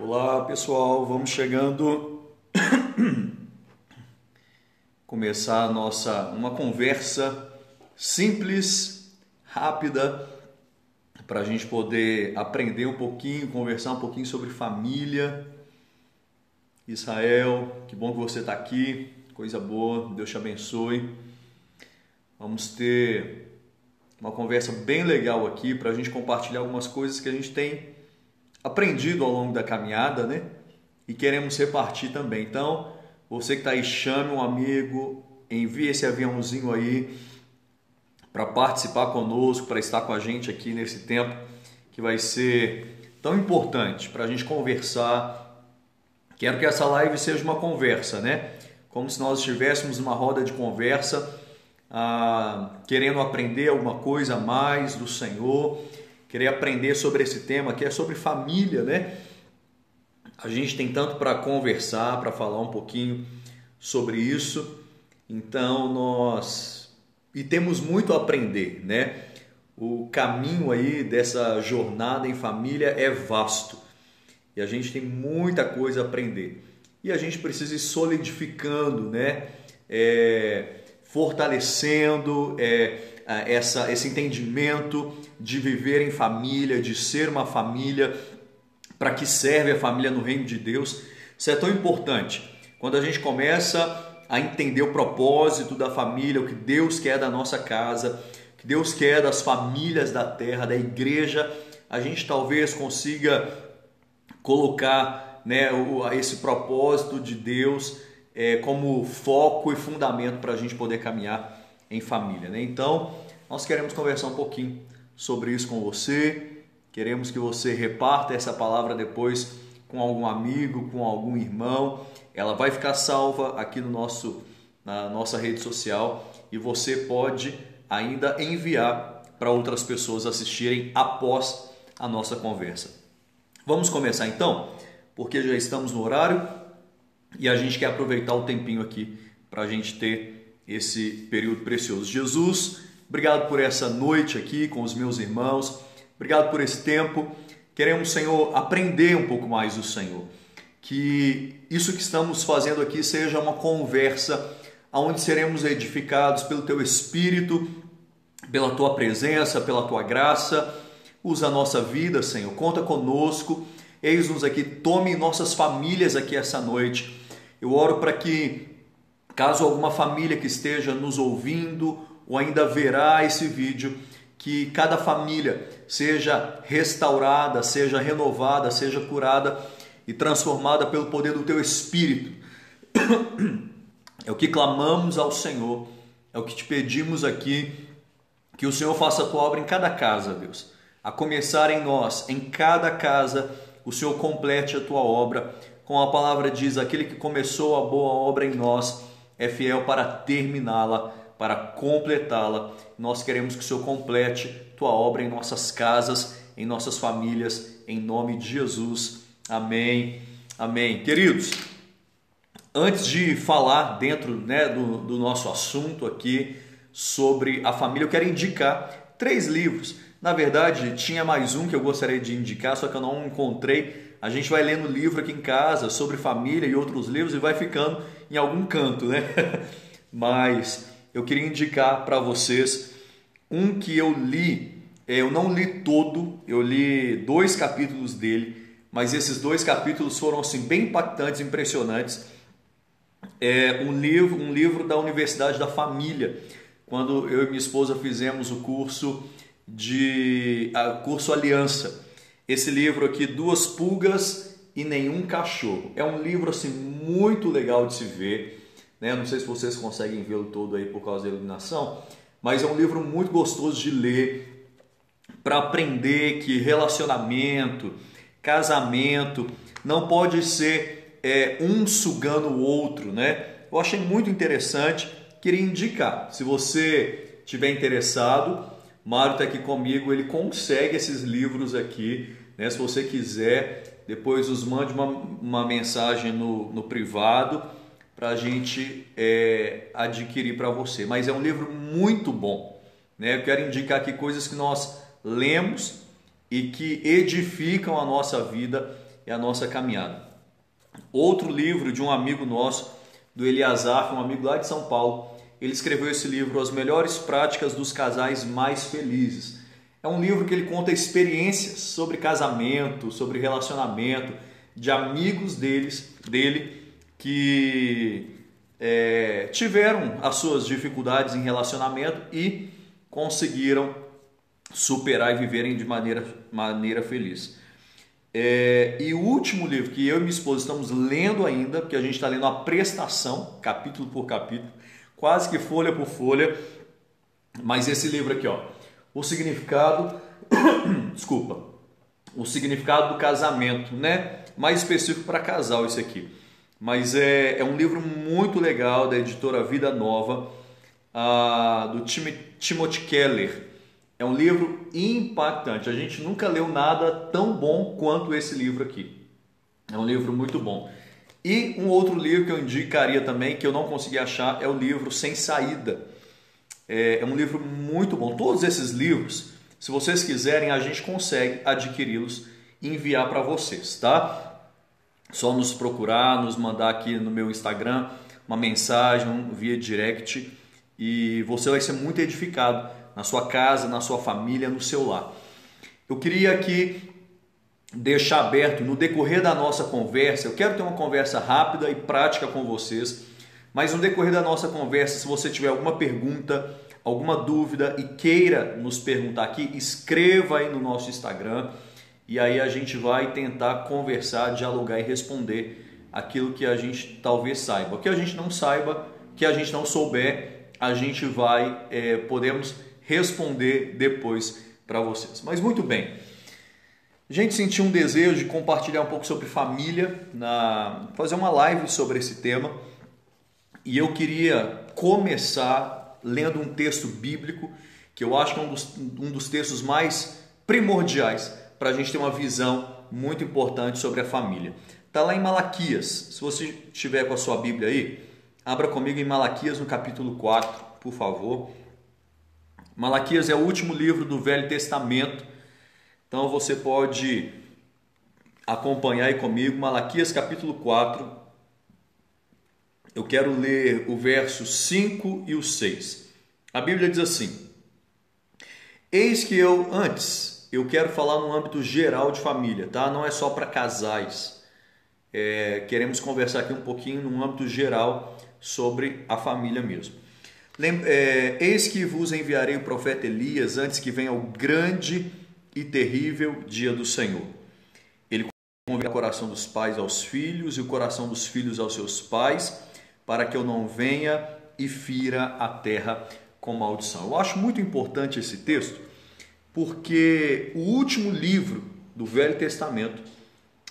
Olá pessoal, vamos chegando começar uma conversa simples, rápida, para a gente poder aprender um pouquinho, conversar um pouquinho sobre família. Israel, que bom que você está aqui, coisa boa, Deus te abençoe. Vamos ter uma conversa bem legal aqui para a gente compartilhar algumas coisas que a gente tem aprendido ao longo da caminhada, né? E queremos repartir também. Então, você que está aí, chame um amigo, envie esse aviãozinho aí para participar conosco, para estar com a gente aqui nesse tempo que vai ser tão importante para a gente conversar. Quero que essa live seja uma conversa, né? Como se nós estivéssemos numa roda de conversa, querendo aprender alguma coisa a mais do Senhor, querer aprender sobre esse tema que é sobre família, né? A gente tem tanto para conversar, para falar um pouquinho sobre isso. Então temos muito a aprender, né? O caminho aí dessa jornada em família é vasto e a gente tem muita coisa a aprender. E a gente precisa ir solidificando, né? Fortalecendo esse entendimento de viver em família, de ser uma família, para que serve a família no reino de Deus. Isso é tão importante. Quando a gente começa a entender o propósito da família, o que Deus quer da nossa casa, o que Deus quer das famílias da terra, da igreja, a gente talvez consiga colocar, né, esse propósito de Deus como foco e fundamento para a gente poder caminhar em família, né? Então, nós queremos conversar um pouquinho sobre isso com você. Queremos que você reparta essa palavra depois com algum amigo, com algum irmão. Ela vai ficar salva aqui na nossa rede social e você pode ainda enviar para outras pessoas assistirem após a nossa conversa. Vamos começar então, porque já estamos no horário e a gente quer aproveitar o tempinho aqui para a gente ter esse período precioso. Jesus, obrigado por essa noite aqui com os meus irmãos. Obrigado por esse tempo. Queremos, Senhor, aprender um pouco mais do Senhor. Que isso que estamos fazendo aqui seja uma conversa onde seremos edificados pelo Teu Espírito, pela Tua presença, pela Tua graça. Usa a nossa vida, Senhor. Conta conosco. Eis-nos aqui. Tome nossas famílias aqui essa noite. Eu oro para que, caso alguma família que esteja nos ouvindo ou ainda verá esse vídeo, que cada família seja restaurada, seja renovada, seja curada e transformada pelo poder do Teu Espírito. É o que clamamos ao Senhor, é o que te pedimos aqui, que o Senhor faça a Tua obra em cada casa, Deus. A começar em nós, em cada casa, o Senhor complete a Tua obra. Como a palavra diz, aquele que começou a boa obra em nós é fiel para terminá-la, para completá-la. Nós queremos que o Senhor complete Tua obra em nossas casas, em nossas famílias, em nome de Jesus. Amém. Amém. Queridos, antes de falar dentro, né, do nosso assunto aqui sobre a família, eu quero indicar 3 livros. Na verdade, tinha mais um que eu gostaria de indicar, só que eu não encontrei. A gente vai lendo livro aqui em casa sobre família e outros livros e vai ficando em algum canto, né? Mas eu queria indicar para vocês um que eu li. Eu não li todo, eu li 2 capítulos dele, mas esses 2 capítulos foram assim, bem impactantes, impressionantes. É um livro da Universidade da Família. Quando eu e minha esposa fizemos o curso Aliança. Esse livro aqui, 2 pulgas e nenhum cachorro. É um livro assim muito legal de se ver, né? Não sei se vocês conseguem vê-lo todo aí por causa da iluminação, mas é um livro muito gostoso de ler para aprender que relacionamento, casamento não pode ser um sugando o outro, né? Eu achei muito interessante, queria indicar. Se você estiver interessado, Mário está aqui comigo, ele consegue esses livros aqui, né? Se você quiser, depois nos mande uma mensagem no privado para a gente adquirir para você. Mas é um livro muito bom, né? Eu quero indicar aqui coisas que nós lemos e que edificam a nossa vida é a nossa caminhada. Outro livro de um amigo nosso, do Eliasaf, um amigo lá de São Paulo, ele escreveu esse livro, As Melhores Práticas dos Casais Mais Felizes. É um livro que ele conta experiências sobre casamento, sobre relacionamento, de amigos dele que tiveram as suas dificuldades em relacionamento e conseguiram superar e viverem de maneira feliz. E o último livro que eu e minha esposa estamos lendo ainda, porque a gente está lendo a prestação, capítulo por capítulo, quase que folha por folha, mas esse livro aqui, o significado, o significado do casamento, né? Mais específico para casal esse aqui, mas é um livro muito legal da editora Vida Nova, do Timothy Keller. É um livro impactante, a gente nunca leu nada tão bom quanto esse livro aqui, é um livro muito bom. E um outro livro que eu indicaria também, que eu não consegui achar, é o livro Sem Saída. É um livro muito bom. Todos esses livros, se vocês quiserem, a gente consegue adquiri-los e enviar para vocês, tá? Só nos procurar, nos mandar aqui no meu Instagram uma mensagem via direct e você vai ser muito edificado na sua casa, na sua família, no seu lar. Eu queria aqui deixar aberto no decorrer da nossa conversa. Eu quero ter uma conversa rápida e prática com vocês, mas no decorrer da nossa conversa, se você tiver alguma pergunta, alguma dúvida e queira nos perguntar aqui, escreva aí no nosso Instagram e aí a gente vai tentar conversar, dialogar e responder aquilo que a gente talvez saiba. O que a gente não saiba, que a gente não souber, a gente vai podemos responder depois para vocês. Mas muito bem. A gente sentiu um desejo de compartilhar um pouco sobre família, fazer uma live sobre esse tema. E eu queria começar lendo um texto bíblico, que eu acho que é um dos textos mais primordiais para a gente ter uma visão muito importante sobre a família. Está lá em Malaquias. Se você estiver com a sua Bíblia aí, abra comigo em Malaquias no capítulo 4, por favor. Malaquias é o último livro do Velho Testamento. Então você pode acompanhar aí comigo, Malaquias capítulo 4. Eu quero ler o verso 5 e o 6. A Bíblia diz assim: Eis que eu quero falar no âmbito geral de família, tá? Não é só para casais. Queremos conversar aqui um pouquinho no âmbito geral sobre a família mesmo. Eis que vos enviarei o profeta Elias antes que venha o grande e terrível dia do Senhor. Ele convida o coração dos pais aos filhos e o coração dos filhos aos seus pais, para que eu não venha e fira a terra com maldição. Eu acho muito importante esse texto, porque o último livro do Velho Testamento,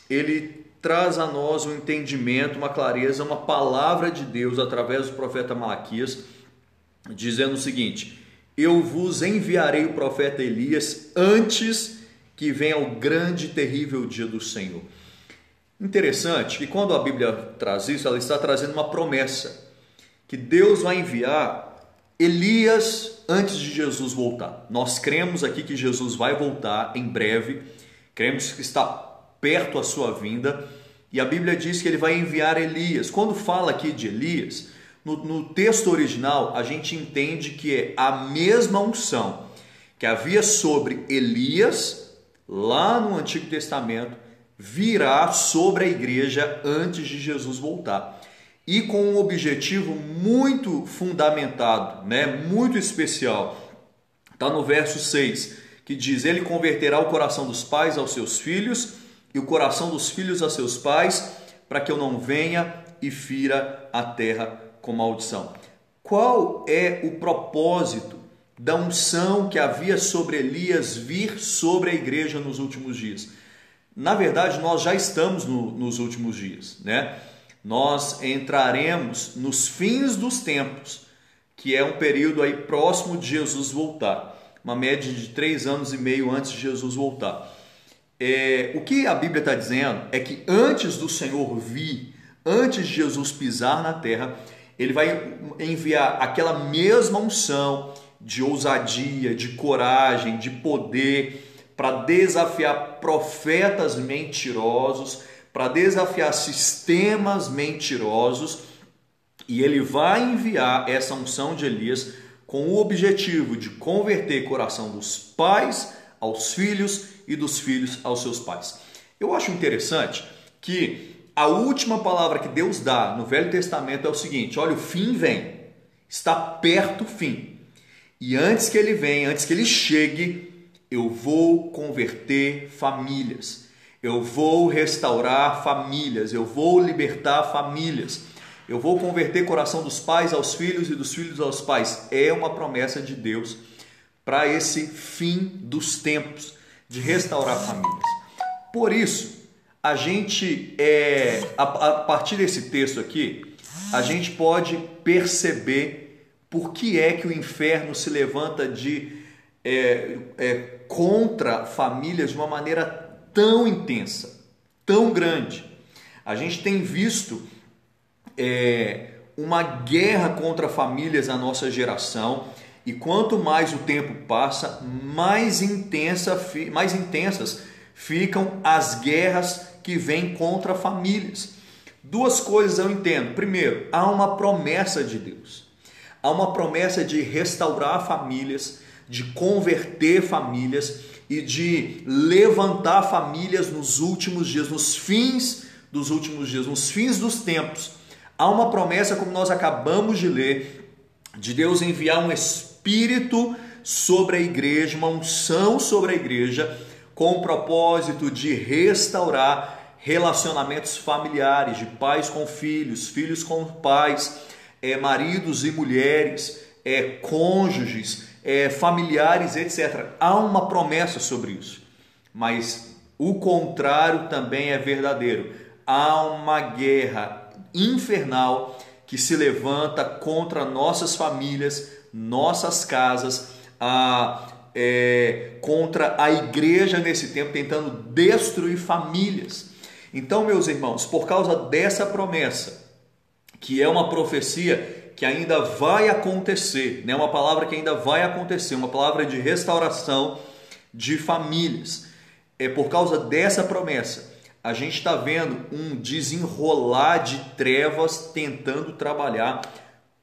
ele traz a nós um entendimento, uma clareza, uma palavra de Deus através do profeta Malaquias, dizendo o seguinte: eu vos enviarei o profeta Elias antes que venha o grande e terrível dia do Senhor. Interessante que quando a Bíblia traz isso, ela está trazendo uma promessa, que Deus vai enviar Elias antes de Jesus voltar. Nós cremos aqui que Jesus vai voltar em breve, cremos que está perto a sua vinda, e a Bíblia diz que ele vai enviar Elias. Quando fala aqui de Elias, no texto original, a gente entende que é a mesma unção que havia sobre Elias, lá no Antigo Testamento, virá sobre a igreja antes de Jesus voltar. E com um objetivo muito fundamentado, muito especial. Está no verso 6, que diz: ele converterá o coração dos pais aos seus filhos e o coração dos filhos a seus pais, para que eu não venha e fira a terra com maldição. Qual é o propósito da unção que havia sobre Elias vir sobre a igreja nos últimos dias? Na verdade, nós já estamos nos últimos dias, Nós entraremos nos fins dos tempos, que é um período aí próximo de Jesus voltar, uma média de 3 anos e meio antes de Jesus voltar. O que a Bíblia está dizendo é que antes do Senhor vir, antes de Jesus pisar na terra, ele vai enviar aquela mesma unção de ousadia, de coragem, de poder, para desafiar profetas mentirosos, para desafiar sistemas mentirosos, e ele vai enviar essa unção de Elias com o objetivo de converter o coração dos pais aos filhos e dos filhos aos seus pais. Eu acho interessante que a última palavra que Deus dá no Velho Testamento é o seguinte: olha, o fim vem, está perto o fim. E antes que ele venha, antes que ele chegue, eu vou converter famílias. Eu vou restaurar famílias, eu vou libertar famílias. Eu vou converter o coração dos pais aos filhos e dos filhos aos pais. É uma promessa de Deus para esse fim dos tempos, de restaurar famílias. Por isso, a gente, a partir desse texto aqui, a gente pode perceber por que é que o inferno se levanta contra famílias de uma maneira tão intensa, tão grande. A gente tem visto uma guerra contra famílias na nossa geração, e quanto mais o tempo passa, mais intensas ficam as guerras que vêm contra famílias. Duas coisas eu entendo. Primeiro, há uma promessa de Deus. Há uma promessa de restaurar famílias, de converter famílias e de levantar famílias nos últimos dias, nos fins dos últimos dias, nos fins dos tempos. Há uma promessa, como nós acabamos de ler, de Deus enviar um Espírito sobre a igreja, uma unção sobre a igreja, com o propósito de restaurar relacionamentos familiares, de pais com filhos, filhos com pais, maridos e mulheres, cônjuges, familiares, etc. Há uma promessa sobre isso, mas o contrário também é verdadeiro. Há uma guerra infernal que se levanta contra nossas famílias, nossas casas, contra a igreja nesse tempo, tentando destruir famílias. Então, meus irmãos, por causa dessa promessa, que é uma profecia que ainda vai acontecer, né? Uma palavra que ainda vai acontecer, uma palavra de restauração de famílias. Por causa dessa promessa, a gente está vendo um desenrolar de trevas tentando trabalhar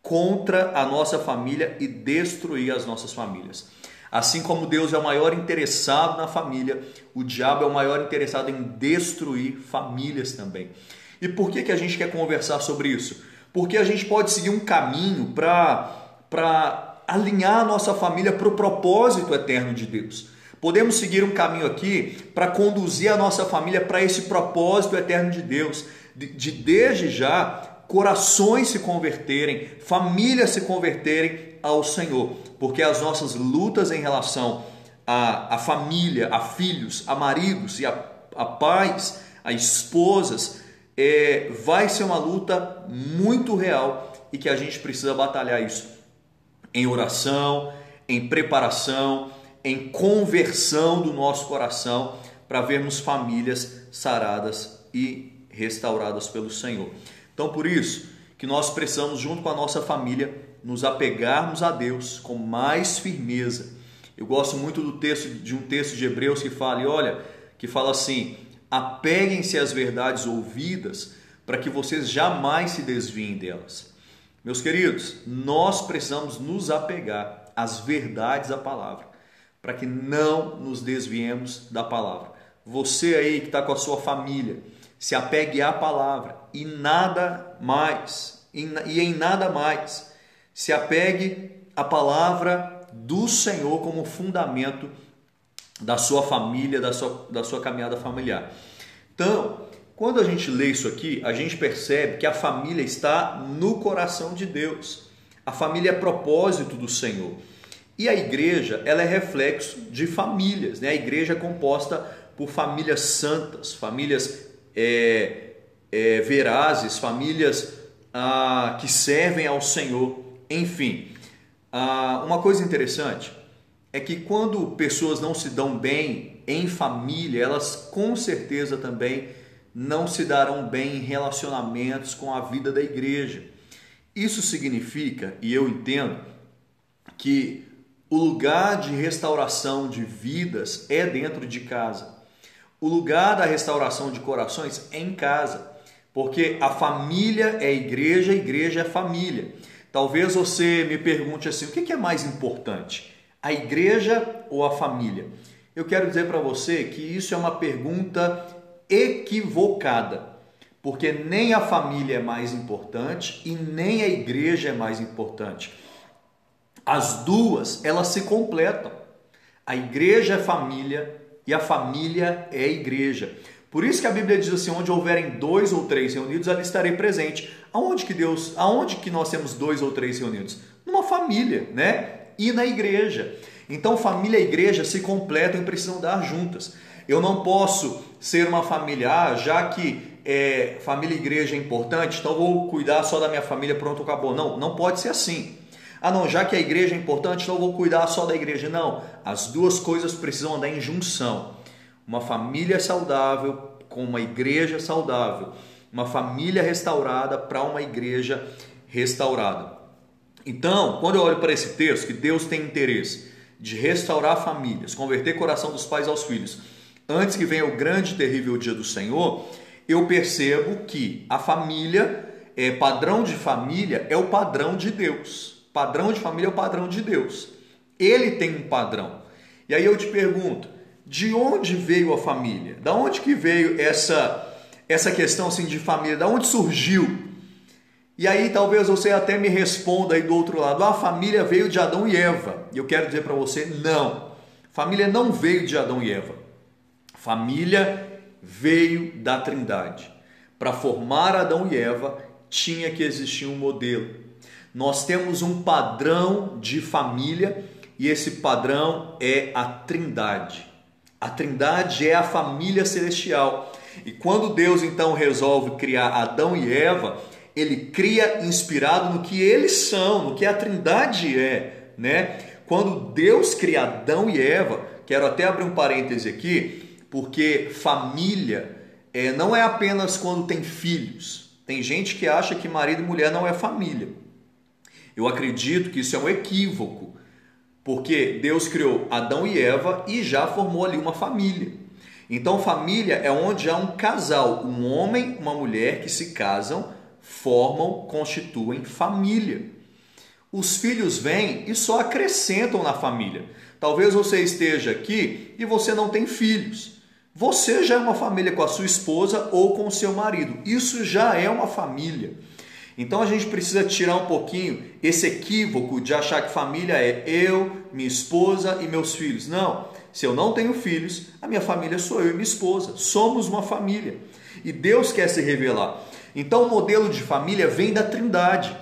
contra a nossa família e destruir as nossas famílias. Assim como Deus é o maior interessado na família, o diabo é o maior interessado em destruir famílias também. E por que a gente quer conversar sobre isso? Porque a gente pode seguir um caminho para alinhar a nossa família para o propósito eterno de Deus. Podemos seguir um caminho aqui para conduzir a nossa família para esse propósito eterno de Deus, de desde já corações se converterem, famílias se converterem ao Senhor, porque as nossas lutas em relação à família, a filhos, a maridos e a pais, a esposas, vai ser uma luta muito real e que a gente precisa batalhar isso em oração, em preparação, em conversão do nosso coração para vermos famílias saradas e restauradas pelo Senhor. Então, por isso que nós precisamos, junto com a nossa família, nos apegarmos a Deus com mais firmeza. Eu gosto muito de um texto de Hebreus que fala assim: apeguem-se às verdades ouvidas para que vocês jamais se desviem delas. Meus queridos, nós precisamos nos apegar às verdades da palavra, para que não nos desviemos da palavra. Você aí que está com a sua família, se apegue à palavra e nada mais, e em nada mais. Se apegue à palavra do Senhor como fundamento da sua família, da sua caminhada familiar. Então, quando a gente lê isso aqui, a gente percebe que a família está no coração de Deus. A família é propósito do Senhor. E a igreja, ela é reflexo de famílias, né? A igreja é composta por famílias santas, famílias verazes, famílias que servem ao Senhor. Enfim, uma coisa interessante é que quando pessoas não se dão bem em família, elas com certeza também não se darão bem em relacionamentos com a vida da igreja. Isso significa, e eu entendo, que O lugar de restauração de vidas é dentro de casa. O lugar da restauração de corações é em casa, porque a família é igreja, a igreja é família. Talvez você me pergunte assim, o que é mais importante? A igreja ou a família? Eu quero dizer para você que isso é uma pergunta equivocada, porque nem a família é mais importante e nem a igreja é mais importante. As duas, elas se completam. A igreja é família e a família é igreja. Por isso que a Bíblia diz assim, onde houverem 2 ou 3 reunidos, ali estarei presente. Aonde que nós temos 2 ou 3 reunidos? Numa família, né? E na igreja. Então, família e igreja se completam e precisam dar juntas. Eu não posso ser uma família, já que família e igreja é importante, então vou cuidar só da minha família, pronto, acabou. Não, não pode ser assim. Não, já que a igreja é importante, então eu vou cuidar só da igreja. Não, as duas coisas precisam andar em junção. Uma família saudável com uma igreja saudável. Uma família restaurada para uma igreja restaurada. Então, quando eu olho para esse texto, que Deus tem interesse de restaurar famílias, converter o coração dos pais aos filhos, antes que venha o grande e terrível dia do Senhor, eu percebo que a família, padrão de família é o padrão de Deus. Padrão de família é o padrão de Deus. Ele tem um padrão. E aí eu te pergunto, de onde veio a família? Da onde que veio essa questão assim, de família? Da onde surgiu? E aí talvez você até me responda aí do outro lado, a família veio de Adão e Eva. E eu quero dizer para você, não. Família não veio de Adão e Eva. Família veio da Trindade. Para formar Adão e Eva, tinha que existir um modelo. Nós temos um padrão de família e esse padrão é a Trindade. A Trindade é a família celestial. E quando Deus então resolve criar Adão e Eva, ele cria inspirado no que eles são, no que a Trindade é, né? Quando Deus cria Adão e Eva, quero até abrir um parêntese aqui, porque família não é apenas quando tem filhos. Tem gente que acha que marido e mulher não é família. Eu acredito que isso é um equívoco, porque Deus criou Adão e Eva e já formou ali uma família. Então família é onde há um casal, um homem e uma mulher que se casam, formam, constituem família. Os filhos vêm e só acrescentam na família. Talvez você esteja aqui e você não tem filhos. Você já é uma família com a sua esposa ou com o seu marido. Isso já é uma família. Então a gente precisa tirar um pouquinho esse equívoco de achar que família é eu, minha esposa e meus filhos. Não, se eu não tenho filhos, a minha família sou eu e minha esposa. Somos uma família. E Deus quer se revelar. Então o modelo de família vem da Trindade.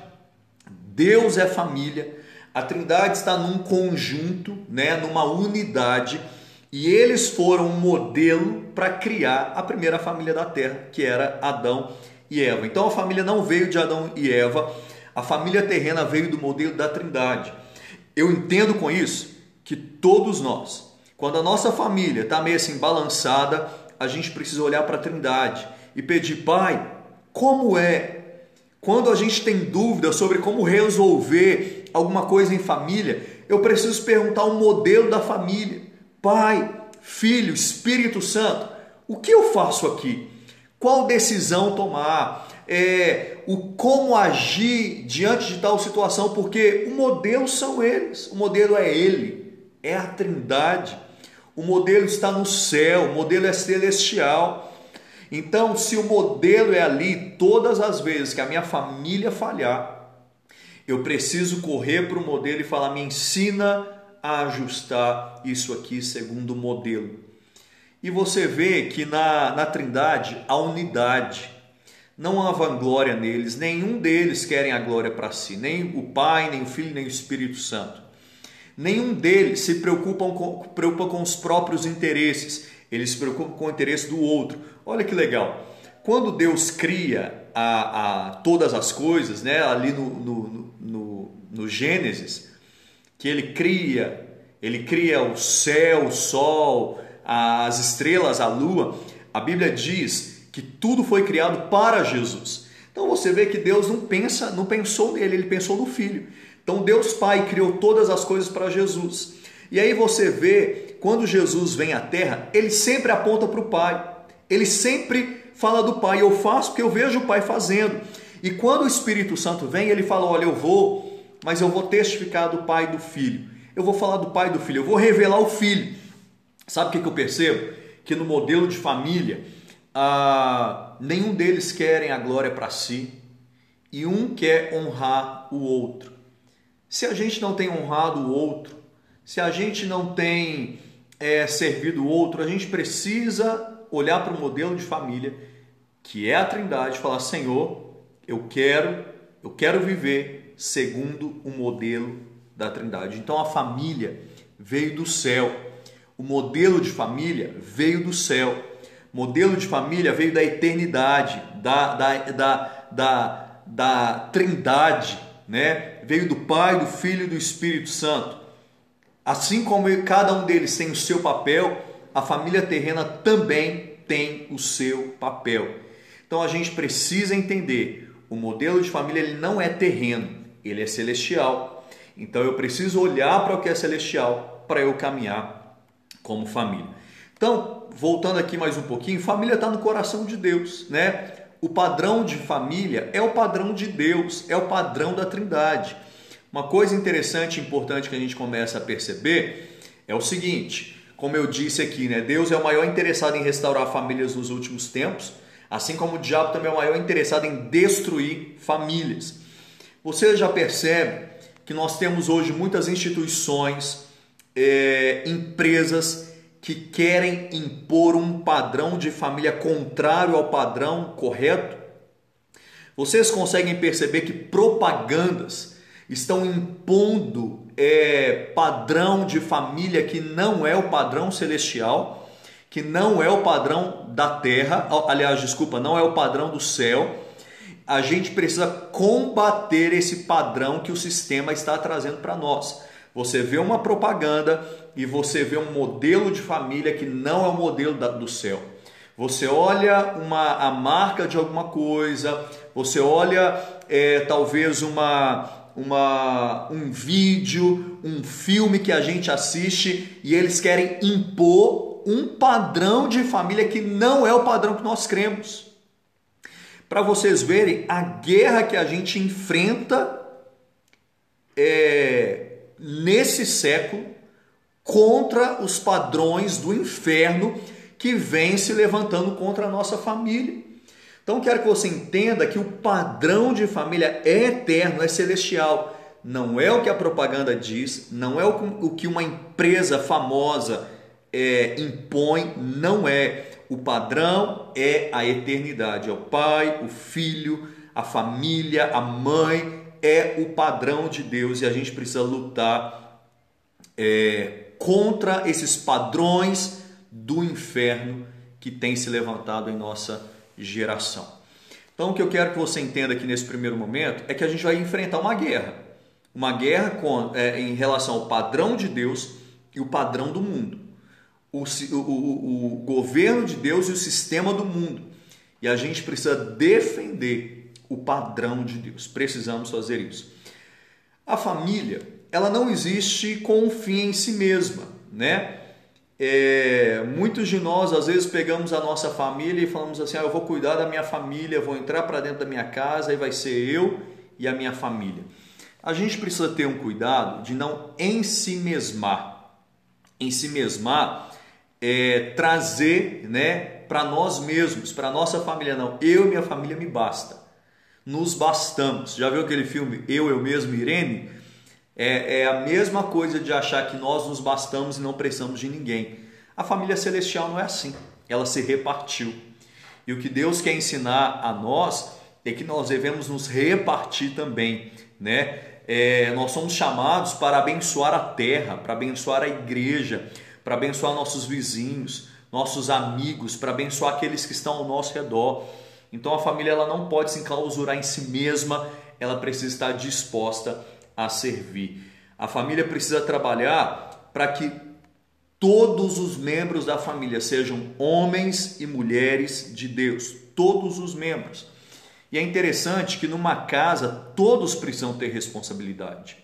Deus é família. A Trindade está num conjunto, né, numa unidade. E eles foram um modelo para criar a primeira família da Terra, que era Adão e Eva. Então a família não veio de Adão e Eva, a família terrena veio do modelo da Trindade. Eu entendo com isso que todos nós, quando a nossa família está meio assim balançada, a gente precisa olhar para a Trindade e pedir, Pai, como é? Quando a gente tem dúvida sobre como resolver alguma coisa em família, eu preciso perguntar o modelo da família. Pai, Filho, Espírito Santo, o que eu faço aqui? Qual decisão tomar? Como agir diante de tal situação? Porque o modelo são eles, o modelo é Ele, é a Trindade. O modelo está no céu, o modelo é celestial. Então, se o modelo é ali, todas as vezes que a minha família falhar, eu preciso correr para o modelo e falar, me ensina a ajustar isso aqui segundo o modelo. E você vê que na Trindade há unidade, não há vanglória neles, nenhum deles querem a glória para si, nem o Pai, nem o Filho, nem o Espírito Santo. Nenhum deles se preocupa com os próprios interesses, eles se preocupam com o interesse do outro. Olha que legal, quando Deus cria todas as coisas, né, ali no Gênesis, que ele cria o céu, o sol, as estrelas, a lua, a Bíblia diz que tudo foi criado para Jesus. Então você vê que Deus não pensou nele, ele pensou no Filho. Então Deus Pai criou todas as coisas para Jesus. E aí você vê, quando Jesus vem à Terra, ele sempre aponta para o Pai. Ele sempre fala do Pai. Eu faço porque eu vejo o Pai fazendo. E quando o Espírito Santo vem, ele fala, olha, eu vou, mas eu vou testificar do Pai e do Filho. Eu vou falar do Pai e do Filho, eu vou revelar o Filho. Sabe o que eu percebo? Que no modelo de família, nenhum deles querem a glória para si e um quer honrar o outro. Se a gente não tem honrado o outro, se a gente não tem servido o outro, a gente precisa olhar para o modelo de família, que é a Trindade, e falar, Senhor, eu quero viver segundo o modelo da Trindade. Então a família veio do céu, o modelo de família veio do céu, o modelo de família veio da eternidade, da Trindade, né? Veio do Pai, do Filho e do Espírito Santo. Assim como cada um deles tem o seu papel, a família terrena também tem o seu papel. Então a gente precisa entender, o modelo de família ele não é terreno, ele é celestial. Então eu preciso olhar para o que é celestial para eu caminhar como família. Então, voltando aqui mais um pouquinho, família está no coração de Deus, né? O padrão de família é o padrão de Deus, é o padrão da Trindade. Uma coisa interessante e importante que a gente começa a perceber é o seguinte, como eu disse aqui, né? Deus é o maior interessado em restaurar famílias nos últimos tempos, assim como o diabo também é o maior interessado em destruir famílias. Você já percebe que nós temos hoje muitas instituições, empresas que querem impor um padrão de família contrário ao padrão correto? Vocês conseguem perceber que propagandas estão impondo padrão de família que não é o padrão celestial, que não é o padrão da terra, aliás, desculpa, não é o padrão do céu. A gente precisa combater esse padrão que o sistema está trazendo para nós. Você vê uma propaganda e você vê um modelo de família que não é o modelo do céu. Você olha a marca de alguma coisa, você olha talvez um vídeo, um filme que a gente assiste e eles querem impor um padrão de família que não é o padrão que nós cremos. Para vocês verem a guerra que a gente enfrenta nesse século contra os padrões do inferno que vem se levantando contra a nossa família. Então quero que você entenda que o padrão de família é eterno, é celestial. Não é o que a propaganda diz, não é o que uma empresa famosa impõe, não é. O padrão é a eternidade, é o Pai, o Filho, a família, a mãe, é o padrão de Deus e a gente precisa lutar contra esses padrões do inferno que tem se levantado em nossa geração. Então o que eu quero que você entenda aqui nesse primeiro momento é que a gente vai enfrentar uma guerra em relação ao padrão de Deus e o padrão do mundo. O governo de Deus e o sistema do mundo. E a gente precisa defender o padrão de Deus. Precisamos fazer isso. A família, ela não existe com um fim em si mesma, né? Muitos de nós, às vezes, pegamos a nossa família e falamos assim, eu vou cuidar da minha família, vou entrar para dentro da minha casa e vai ser eu e a minha família. A gente precisa ter um cuidado de não ensimesmar. Ensimesmar trazer, né, para nós mesmos, para nossa família, não. Eu e minha família me basta. Nos bastamos. Já viu aquele filme Eu Mesmo, Irene? É a mesma coisa de achar que nós nos bastamos e não precisamos de ninguém. A família celestial não é assim. Ela se repartiu. E o que Deus quer ensinar a nós é que nós devemos nos repartir também, né? Nós somos chamados para abençoar a terra, para abençoar a igreja, para abençoar nossos vizinhos, nossos amigos, para abençoar aqueles que estão ao nosso redor. Então a família ela não pode se enclausurar em si mesma, ela precisa estar disposta a servir. A família precisa trabalhar para que todos os membros da família sejam homens e mulheres de Deus, todos os membros. E é interessante que numa casa todos precisam ter responsabilidade.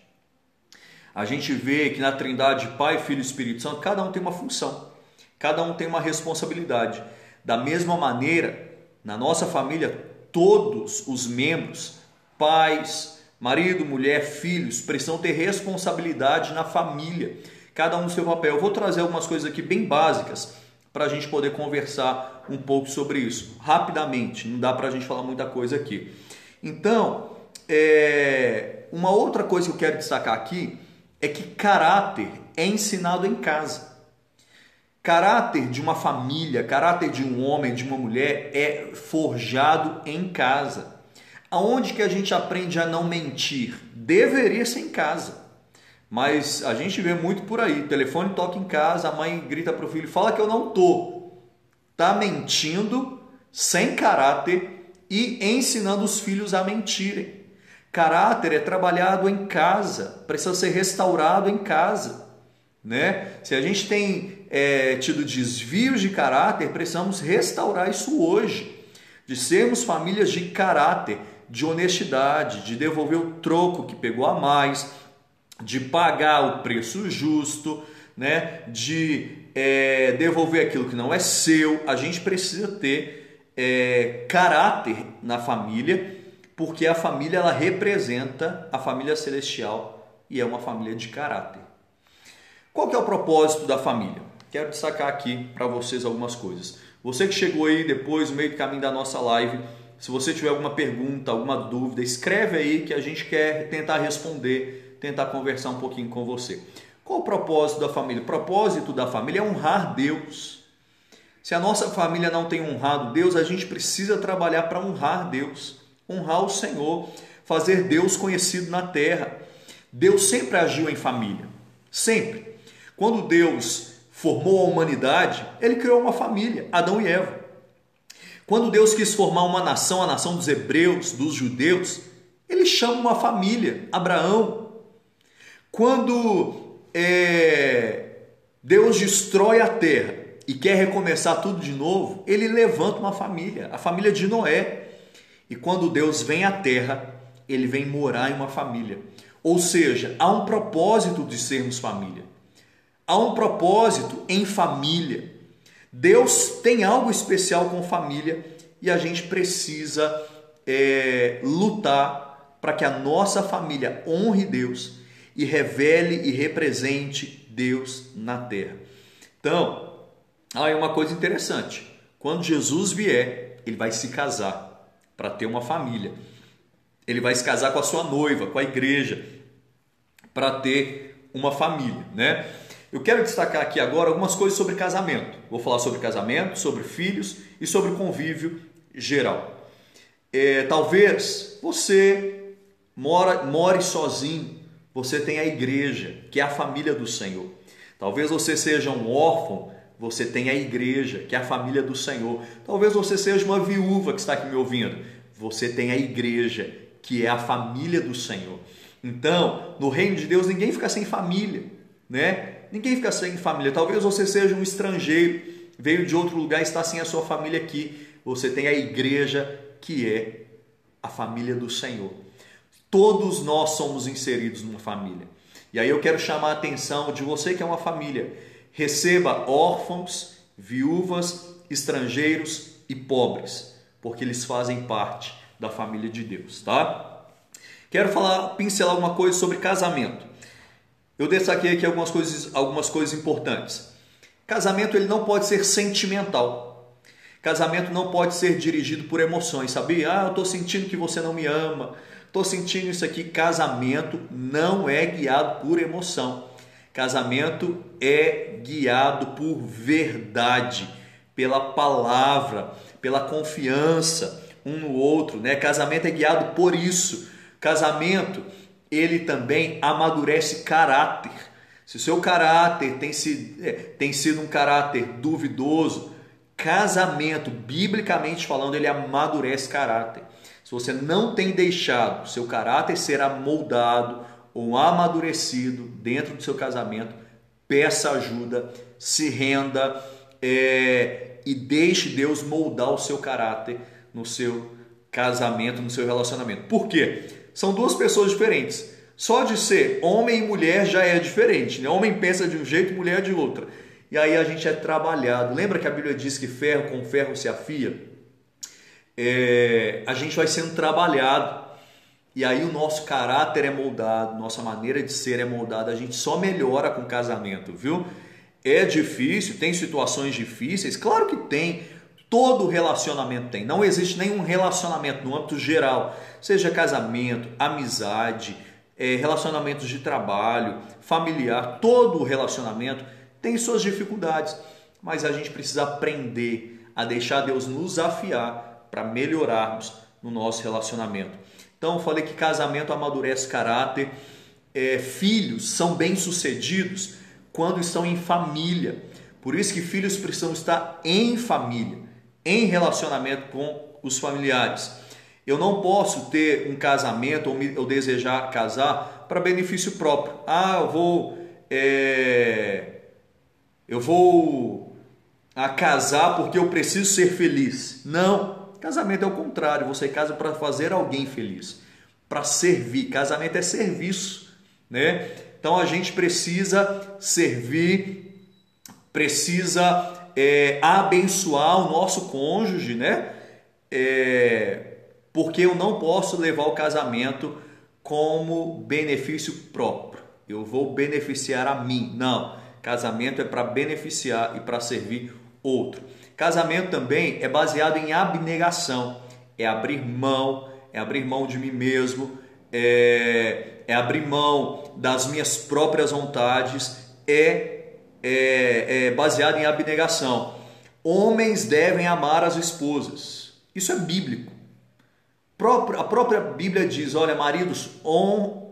A gente vê que na Trindade, Pai, Filho e Espírito Santo, cada um tem uma função, cada um tem uma responsabilidade. Da mesma maneira, na nossa família, todos os membros, pais, marido, mulher, filhos, precisam ter responsabilidade na família, cada um no seu papel. Eu vou trazer algumas coisas aqui bem básicas para a gente poder conversar um pouco sobre isso, rapidamente, não dá para a gente falar muita coisa aqui. Então, uma outra coisa que eu quero destacar aqui é que caráter é ensinado em casa. Caráter de uma família, caráter de um homem, de uma mulher é forjado em casa. Aonde que a gente aprende a não mentir? Deveria ser em casa. Mas a gente vê muito por aí. O telefone toca em casa, a mãe grita para o filho, fala que eu não tô. Tá mentindo, sem caráter e ensinando os filhos a mentirem. Caráter é trabalhado em casa, precisa ser restaurado em casa, né? Se a gente tem tido desvios de caráter, precisamos restaurar isso hoje, de sermos famílias de caráter, de honestidade, de devolver o troco que pegou a mais, de pagar o preço justo, né? De devolver aquilo que não é seu. A gente precisa ter caráter na família, porque a família ela representa a família celestial e é uma família de caráter. Qual que é o propósito da família? Quero destacar aqui para vocês algumas coisas. Você que chegou aí depois, no meio do caminho da nossa live, se você tiver alguma pergunta, alguma dúvida, escreve aí que a gente quer tentar responder, tentar conversar um pouquinho com você. Qual o propósito da família? O propósito da família é honrar Deus. Se a nossa família não tem honrado Deus, a gente precisa trabalhar para honrar Deus, honrar o Senhor, fazer Deus conhecido na terra. Deus sempre agiu em família, sempre. Quando Deus formou a humanidade, Ele criou uma família, Adão e Eva. Quando Deus quis formar uma nação, a nação dos hebreus, dos judeus, Ele chama uma família, Abraão. Quando Deus destrói a terra e quer recomeçar tudo de novo, Ele levanta uma família, a família de Noé. E quando Deus vem à terra, Ele vem morar em uma família. Ou seja, há um propósito de sermos família. Há um propósito em família. Deus tem algo especial com família e a gente precisa lutar para que a nossa família honre Deus e revele e represente Deus na terra. Então, aí uma coisa interessante. Quando Jesus vier, Ele vai se casar para ter uma família. Ele vai se casar com a sua noiva, com a igreja, para ter uma família, né? Eu quero destacar aqui agora algumas coisas sobre casamento. Vou falar sobre casamento, sobre filhos e sobre convívio geral. Talvez você more sozinho, você tem a igreja, que é a família do Senhor. Talvez você seja um órfão, você tem a igreja, que é a família do Senhor. Talvez você seja uma viúva que está aqui me ouvindo, você tem a igreja, que é a família do Senhor. Então, no reino de Deus, ninguém fica sem família, né? Ninguém fica sem família. Talvez você seja um estrangeiro, veio de outro lugar e está sem a sua família aqui. Você tem a igreja, que é a família do Senhor. Todos nós somos inseridos numa família. E aí eu quero chamar a atenção de você que é uma família. Receba órfãos, viúvas, estrangeiros e pobres, porque eles fazem parte da família de Deus, tá? Quero pincelar alguma coisa sobre casamento. Eu destaquei aqui algumas coisas importantes. Casamento ele não pode ser sentimental. Casamento não pode ser dirigido por emoções, sabia? Eu estou sentindo que você não me ama, estou sentindo isso aqui. Casamento não é guiado por emoção. Casamento é guiado por verdade, pela palavra, pela confiança um no outro, né? Casamento é guiado por isso. Casamento ele também amadurece caráter. Se o seu caráter tem sido um caráter duvidoso, casamento, biblicamente falando, ele amadurece caráter. Se você não tem deixado o seu caráter ser amoldado ou amadurecido dentro do seu casamento, peça ajuda, se renda e deixe Deus moldar o seu caráter no seu casamento, no seu relacionamento. Por quê? São duas pessoas diferentes. Só de ser homem e mulher já é diferente, né? Homem pensa de um jeito, mulher de outra. E aí a gente é trabalhado. Lembra que a Bíblia diz que ferro com ferro se afia? A gente vai sendo trabalhado. E aí o nosso caráter é moldado, nossa maneira de ser é moldada. A gente só melhora com o casamento, viu? É difícil, tem situações difíceis. Claro que tem. Todo relacionamento tem. Não existe nenhum relacionamento no âmbito geral. Seja casamento, amizade, relacionamentos de trabalho, familiar. Todo relacionamento tem suas dificuldades, mas a gente precisa aprender a deixar Deus nos afiar para melhorarmos no nosso relacionamento. Então eu falei que casamento amadurece caráter, filhos são bem-sucedidos quando estão em família. Por isso que filhos precisam estar em família, em relacionamento com os familiares. Eu não posso ter um casamento ou desejar casar para benefício próprio. Eu vou casar porque eu preciso ser feliz. Não, casamento é o contrário. Você casa para fazer alguém feliz, para servir. Casamento é serviço, né? Então a gente precisa servir, precisa abençoar o nosso cônjuge, né? Porque eu não posso levar o casamento como benefício próprio. Eu vou beneficiar a mim. Não. Casamento é para beneficiar e para servir outro. Casamento também é baseado em abnegação. É abrir mão de mim mesmo, é abrir mão das minhas próprias vontades, baseado em abnegação. Homens devem amar as esposas. Isso é bíblico. A própria Bíblia diz, olha, maridos,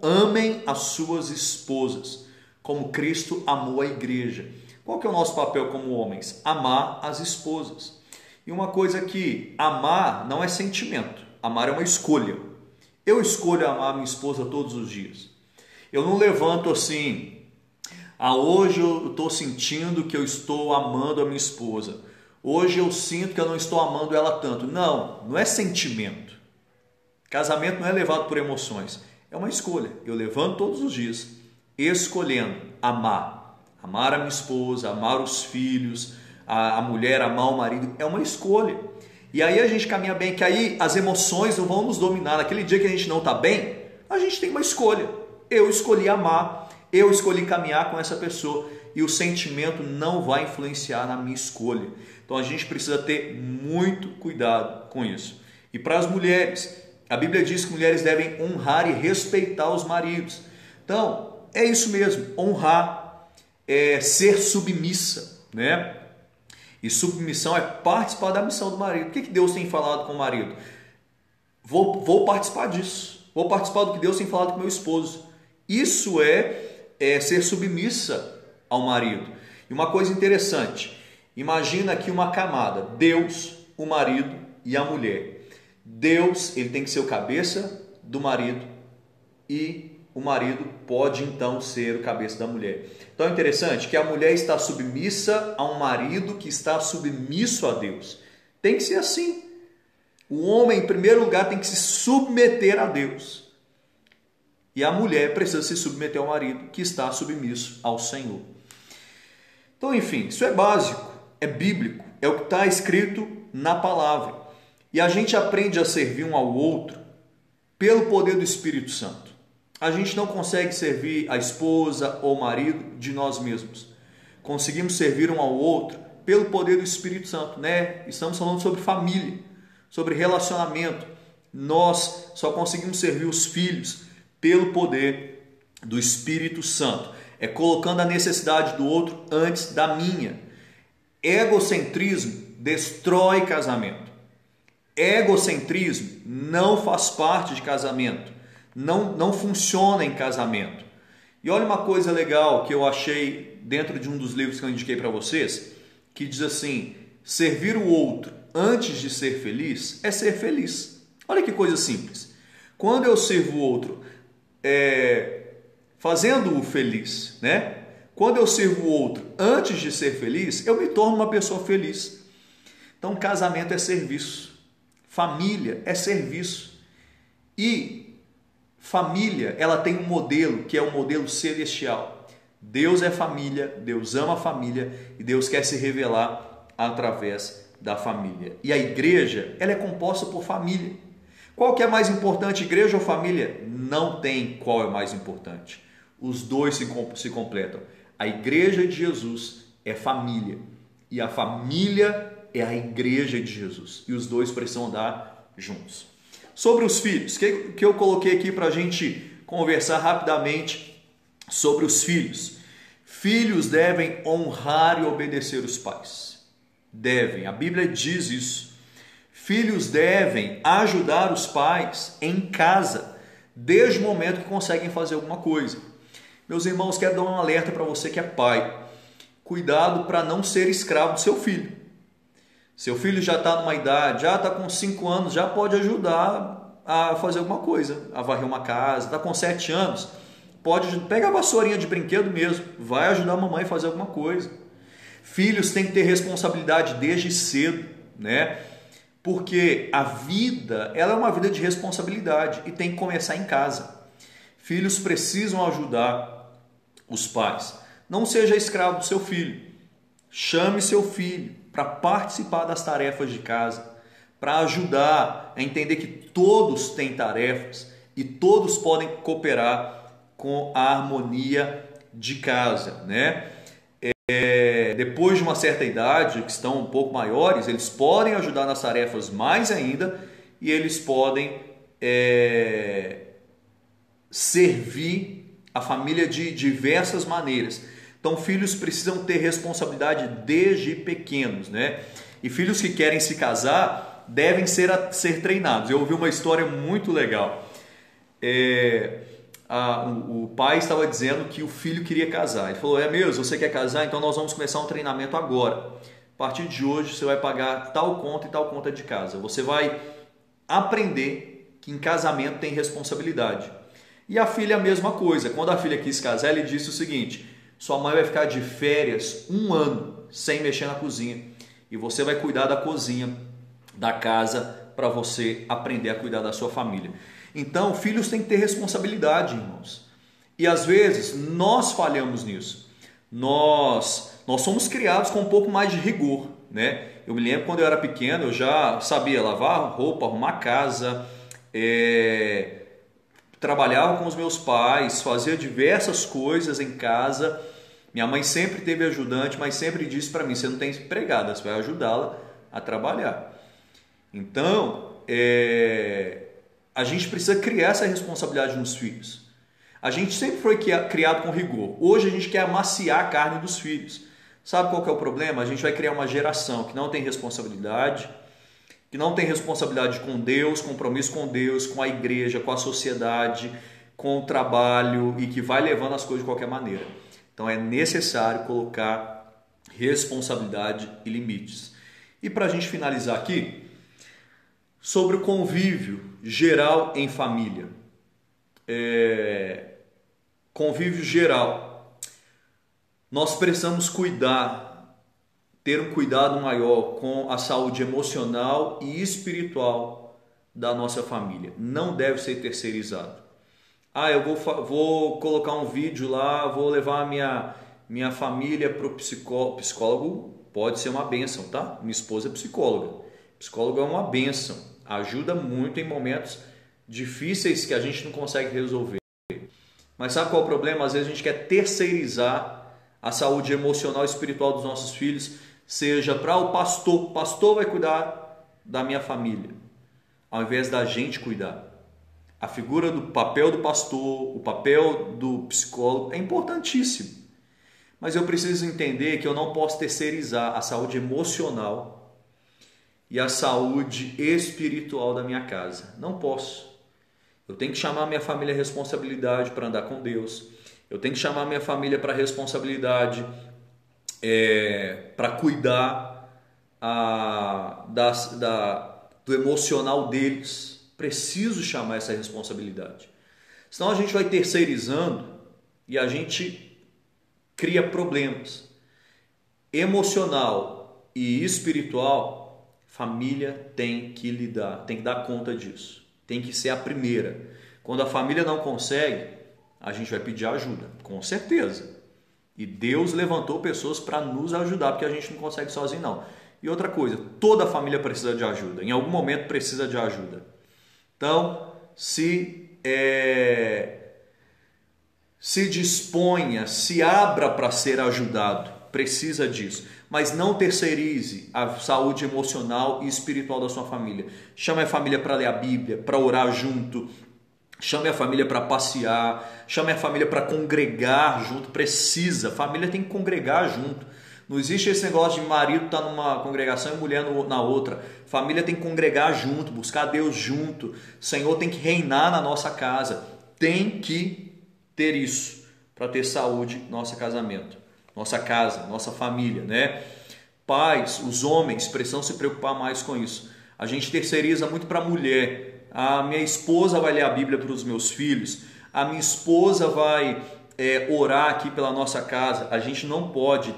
amem as suas esposas, como Cristo amou a igreja. Qual que é o nosso papel como homens? Amar as esposas. E uma coisa que amar não é sentimento, amar é uma escolha. Eu escolho amar minha esposa todos os dias. Eu não levanto assim, hoje eu estou sentindo que eu estou amando a minha esposa. Hoje eu sinto que eu não estou amando ela tanto. Não, não é sentimento. Casamento não é levado por emoções, é uma escolha. Eu levanto todos os dias escolhendo amar a minha esposa, amar os filhos, a mulher, amar o marido, é uma escolha. E aí a gente caminha bem, que aí as emoções não vão nos dominar. Naquele dia que a gente não está bem, a gente tem uma escolha. Eu escolhi amar, eu escolhi caminhar com essa pessoa e o sentimento não vai influenciar na minha escolha. Então a gente precisa ter muito cuidado com isso. E para as mulheres, a Bíblia diz que mulheres devem honrar e respeitar os maridos. Então, é isso mesmo, honrar, ser submissa, né? E submissão é participar da missão do marido. O que Deus tem falado com o marido? Vou participar disso. Vou participar do que Deus tem falado com meu esposo. Isso é ser submissa ao marido. E uma coisa interessante, imagina aqui uma camada, Deus, o marido e a mulher. Deus, ele tem que ser o cabeça do marido e o marido pode então ser o cabeça da mulher. Então é interessante que a mulher está submissa a um marido que está submisso a Deus. Tem que ser assim. O homem, em primeiro lugar, tem que se submeter a Deus. E a mulher precisa se submeter ao marido que está submisso ao Senhor. Então, enfim, isso é básico, é bíblico, é o que está escrito na palavra. E a gente aprende a servir um ao outro pelo poder do Espírito Santo. A gente não consegue servir a esposa ou o marido de nós mesmos. Conseguimos servir um ao outro pelo poder do Espírito Santo, né? Estamos falando sobre família, sobre relacionamento. Nós só conseguimos servir os filhos pelo poder do Espírito Santo. É colocando a necessidade do outro antes da minha. Egocentrismo destrói casamento. Egocentrismo não faz parte de casamento, não funciona em casamento. E olha uma coisa legal que eu achei dentro de um dos livros que eu indiquei para vocês, que diz assim, servir o outro antes de ser feliz é ser feliz. Olha que coisa simples. Quando eu sirvo o outro fazendo-o feliz, né? Quando eu sirvo o outro antes de ser feliz, eu me torno uma pessoa feliz. Então casamento é serviço. Família é serviço. E família, ela tem um modelo que é o modelo celestial. Deus é família, Deus ama a família e Deus quer se revelar através da família. E a igreja, ela é composta por família. Qual que é mais importante, igreja ou família? Não tem qual é mais importante. Os dois se completam. A igreja de Jesus é família e a família é a igreja de Jesus. E os dois precisam andar juntos. Sobre os filhos, que eu coloquei aqui para a gente conversar rapidamente sobre os filhos. Filhos devem honrar e obedecer os pais. Devem, a Bíblia diz isso. Filhos devem ajudar os pais em casa, desde o momento que conseguem fazer alguma coisa. Meus irmãos, quero dar um alerta para você que é pai. Cuidado para não ser escravo do seu filho. Seu filho já está numa idade, já está com 5 anos, já pode ajudar a fazer alguma coisa, a varrer uma casa, está com 7 anos, pode pegar a vassourinha de brinquedo mesmo, vai ajudar a mamãe a fazer alguma coisa. Filhos têm que ter responsabilidade desde cedo, né? Porque a vida, ela é uma vida de responsabilidade e tem que começar em casa. Filhos precisam ajudar os pais. Não seja escravo do seu filho. Chame seu filho para participar das tarefas de casa, para ajudar a entender que todos têm tarefas e todos podem cooperar com a harmonia de casa, né? Depois de uma certa idade, que estão um pouco maiores, eles podem ajudar nas tarefas mais ainda e eles podem servir a família de diversas maneiras. Então, filhos precisam ter responsabilidade desde pequenos, né? E filhos que querem se casar devem ser treinados. Eu ouvi uma história muito legal. O pai estava dizendo que o filho queria casar. Ele falou, é mesmo, você quer casar? Então nós vamos começar um treinamento agora. A partir de hoje você vai pagar tal conta e tal conta de casa. Você vai aprender que em casamento tem responsabilidade. E a filha a mesma coisa. Quando a filha quis casar, ele disse o seguinte, sua mãe vai ficar de férias 1 ano sem mexer na cozinha. E você vai cuidar da cozinha, da casa, para você aprender a cuidar da sua família. Então, filhos têm que ter responsabilidade, irmãos. E às vezes nós falhamos nisso. Nós somos criados com um pouco mais de rigor, né? Eu me lembro quando eu era pequeno, eu já sabia lavar roupa, arrumar casa, trabalhava com os meus pais, fazia diversas coisas em casa. Minha mãe sempre teve ajudante, mas sempre disse para mim, você não tem empregada, você vai ajudá-la a trabalhar. Então, a gente precisa criar essa responsabilidade nos filhos. A gente sempre foi criado com rigor. Hoje a gente quer amaciar a carne dos filhos. Sabe qual que é o problema? A gente vai criar uma geração que não tem responsabilidade, que não tem responsabilidade com Deus, compromisso com Deus, com a igreja, com a sociedade, com o trabalho e que vai levando as coisas de qualquer maneira. Então é necessário colocar responsabilidade e limites. E para a gente finalizar aqui, sobre o convívio geral em família. Convívio geral. Nós precisamos ter um cuidado maior com a saúde emocional e espiritual da nossa família. Não deve ser terceirizado. Eu vou colocar um vídeo lá, vou levar a minha família para o psicólogo. Psicólogo pode ser uma bênção, tá? Minha esposa é psicóloga. Psicólogo é uma bênção. Ajuda muito em momentos difíceis que a gente não consegue resolver. Mas sabe qual é o problema? Às vezes a gente quer terceirizar a saúde emocional e espiritual dos nossos filhos, seja para o pastor. O pastor vai cuidar da minha família, ao invés da gente cuidar. A figura do papel do pastor, o papel do psicólogo é importantíssimo. Mas eu preciso entender que eu não posso terceirizar a saúde emocional e a saúde espiritual da minha casa. Não posso. Eu tenho que chamar a minha família à responsabilidade para andar com Deus. Eu tenho que chamar a minha família para a responsabilidade para cuidar do emocional deles. Preciso chamar essa responsabilidade. Senão a gente vai terceirizando e a gente cria problemas. Emocional e espiritual, família tem que lidar, tem que dar conta disso. Tem que ser a primeira. Quando a família não consegue, a gente vai pedir ajuda, com certeza. E Deus levantou pessoas para nos ajudar, porque a gente não consegue sozinho, não. E outra coisa, toda família precisa de ajuda. Em algum momento precisa de ajuda. Então, se disponha, se abra para ser ajudado. Precisa disso. Mas não terceirize a saúde emocional e espiritual da sua família. Chame a família para ler a Bíblia, para orar junto. Chame a família para passear. Chame a família para congregar junto. Precisa. A família tem que congregar junto. Não existe esse negócio de marido estar numa congregação e mulher na outra. Família tem que congregar junto, buscar Deus junto. O Senhor tem que reinar na nossa casa. Tem que ter isso para ter saúde no nosso casamento, nossa casa, nossa família, né? Pais, os homens precisam se preocupar mais com isso. A gente terceiriza muito para a mulher. A minha esposa vai ler a Bíblia para os meus filhos. A minha esposa vai orar aqui pela nossa casa. A gente não pode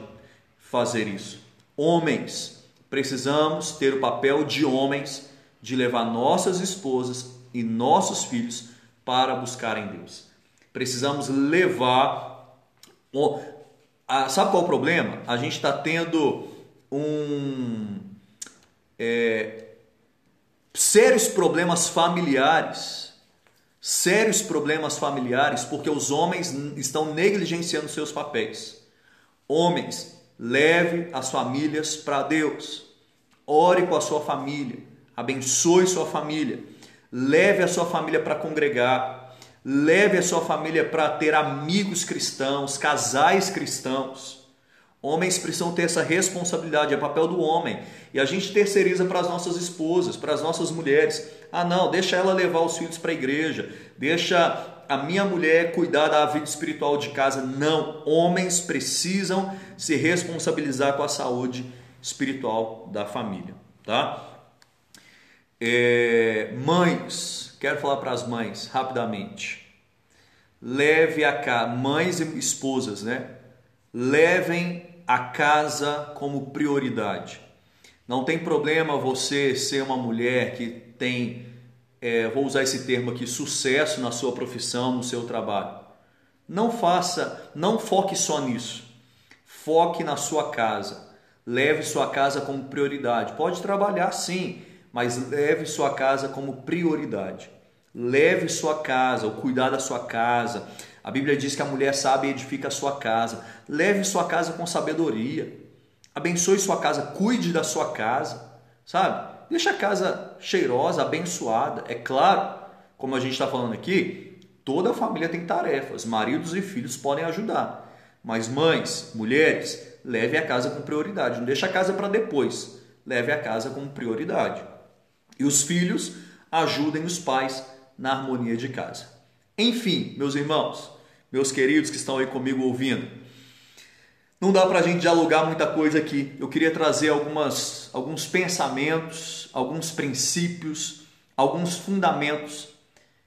fazer isso. Homens, precisamos ter o papel de homens de levar nossas esposas e nossos filhos para buscarem Deus. Precisamos levar... Sabe qual é o problema? A gente está tendo sérios problemas familiares. Sérios problemas familiares porque os homens estão negligenciando seus papéis. Homens, leve as famílias para Deus. Ore com a sua família. Abençoe sua família. Leve a sua família para congregar. Leve a sua família para ter amigos cristãos, casais cristãos. Homens precisam ter essa responsabilidade, é papel do homem. E a gente terceiriza para as nossas esposas, para as nossas mulheres. Ah não, deixa ela levar os filhos para a igreja. Deixa a minha mulher cuidar da vida espiritual de casa. Não, homens precisam se responsabilizar com a saúde espiritual da família, tá? Mães, quero falar para as mães rapidamente. Leve a casa, mães e esposas, né? Levem a casa como prioridade. Não tem problema você ser uma mulher que tem, vou usar esse termo aqui, sucesso na sua profissão, no seu trabalho. Não foque só nisso. Foque na sua casa. Leve sua casa como prioridade. Pode trabalhar sim, mas leve sua casa como prioridade. Leve sua casa, o cuidar da sua casa. A Bíblia diz que a mulher sábia edifica a sua casa. Leve sua casa com sabedoria. Abençoe sua casa, cuide da sua casa, sabe? Deixa a casa cheirosa, abençoada. É claro, como a gente está falando aqui, toda família tem tarefas. Maridos e filhos podem ajudar. Mas mães, mulheres, leve a casa com prioridade. Não deixa a casa para depois. Leve a casa com prioridade. E os filhos ajudem os pais na harmonia de casa. Enfim, meus irmãos, meus queridos que estão aí comigo ouvindo, não dá para a gente dialogar muita coisa aqui. Eu queria trazer alguns pensamentos, alguns princípios, alguns fundamentos